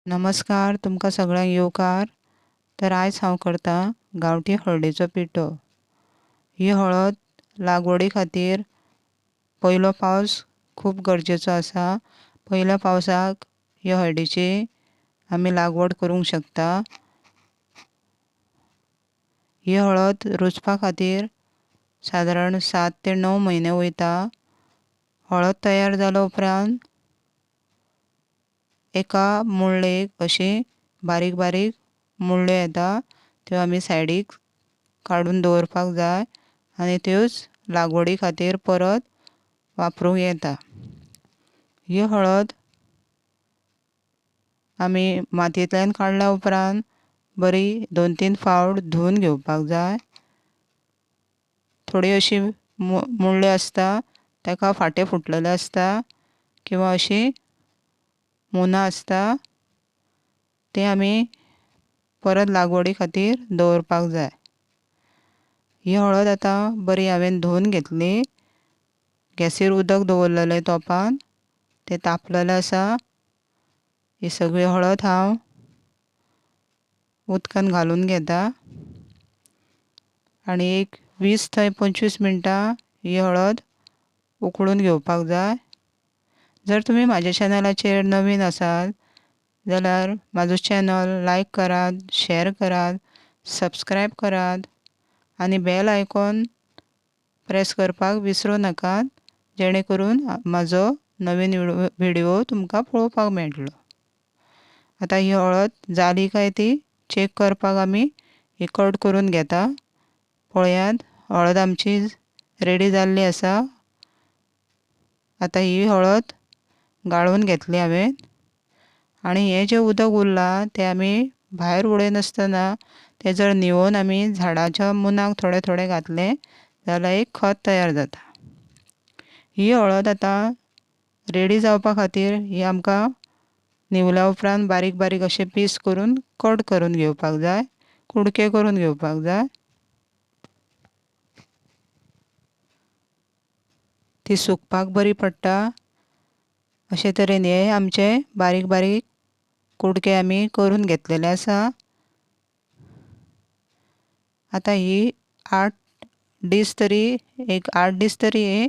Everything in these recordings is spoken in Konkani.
नमस्कार तुमकां सगळ्यांक येवकार। तर आयज हांव करता गांवठी हळदीचो पिठो। ही हळद लागवडी खातीर पयलो पावस खूब गरजेचो आसा। पयल्या पावसाक ह्या हळदीची आमी लागवड करूंक शकता। ही हळद रुजपा खातीर सादारण 7 ते 9 म्हयने वयता। हळद तयार जालो उपरांत एका मुळ्ळेक अशी बारीक बारीक मुळ्ळ्यो येता, त्यो आमी सायडीक काडून दवरपाक जाय आनी त्योच लागवडी खातीर परत वापरूंक येता। ही हळद आमी मातयेंतल्यान काडल्या उपरांत बरी 2-3 फावट धुवन घेवपाक जाय। थोडी अशी मुळ्ळ्यो आसता ताका फांटे फुटलेले आसता किंवा अशी मुनां आसता, ते आमी परत लागवडी खातीर दवरपाक जाय। ही हळद आतां बरी हांवें धुवन घेतली। गॅसीर उदक दवरलेलें तोपान, तें तापलेलें आसा। ही सगळी हळद हांव उदकान घालून घेता आनी एक 20 ते 25 मिनटां ही हळद उकडून घेवपाक जाय। जर तुमी म्हाज्या चॅनलाचेर नवीन आसात जाल्यार म्हाजो चॅनल लायक करात, शेअर करात, सबस्क्रायब करात आनी बेल आयकॉन प्रेस करपाक विसरूं नाकात, जेणे करून म्हाजो नवीन व्हिडिओ तुमकां पळोवपाक मेळटलो। आतां ही हळद जाली काय ती चॅक करपाक आमी ही कट करून घेता। पळयात, हळद आमची रेडी जाल्ली आसा। आतां ही हळद गाळून घेतली हांवें आनी हें जें उदक उरलां तें आमी भायर उडयनासतना तें जर न्हिवोवन आमी झाडाच्या मुनाक थोडें थोडें घातलें जाल्यार एक खत तयार जाता। ही हळद आतां रेडी जावपा खातीर ही आमकां न्हिवल्या उपरांत बारीक बारीक अशे पीस करून कट करून घेवपाक जाय, कुडके करून घेवपाक जाय। ती सुकपाक बरी पडटा। अशे तरेन हे आमचे बारीक बारीक कुडके आमी करून घेतलेले आसा। आतां ही 8 दीस तरी ही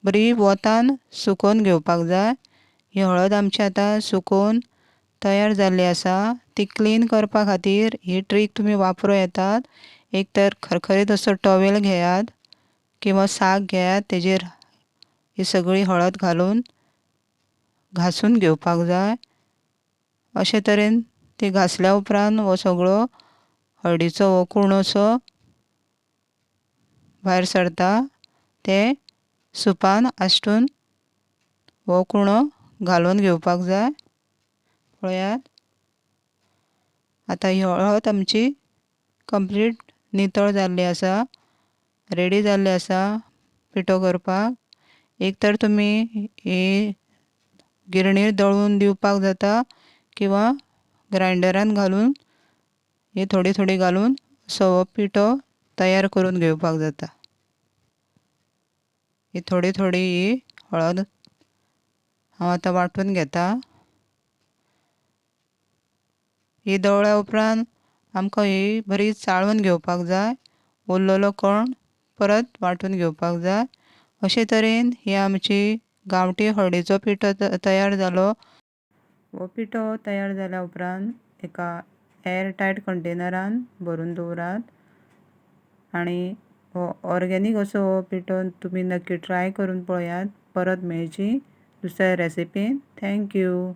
बरी वतान सुकोवन घेवपाक जाय। ही हळद आमची आतां सुकोवन तयार जाल्ली आसा। ती क्लीन करपा खातीर ही ट्रीक तुमी वापरूं येतात। एक तर खरखरीत असो टॉवेल घेयात किंवा साक घेयात, तेजेर ही सगळी हळद घालून घासून घेवपाक जाय। अशे तरेन ती घासल्या उपरांत हो सगळो हळदीचो हो कुणोसो भायर सरता। ते सुपान आसतून हो कुणो घालून घेवपाक जाय। पळयात, आतां ही हळद आमची कंप्लीट नितळ जाल्ली आसा, रेडी जाल्ली आसा पिठो करपाक। एक तर तुमी ही गिरणीर दळून दिवपाक जाता किंवा ग्रायंडरान घालून ही थोडी थोडी घालून असो हो पिठो तयार करून घेवपाक जाता। ही थोडी थोडी ही हळद हांव आतां वांटून घेता। ही दवळ्या उपरांत आमकां ही बरी चाळून घेवपाक जाय। उरलेलो कण परत वांटून घेवपाक जाय। अशे तरेन ही आमची गांवठी हळदीचो पिठो तयार जालो। हो पिठो तयार जाल्या उपरांत एका एअर टायट कंटेनरान भरून दवरात आनी हो ऑर्गेनीक असो हो पिठो तुमी नक्की ट्राय करून पळयात। परत मेळची दुसऱ्या रेसिपीन। Thank you.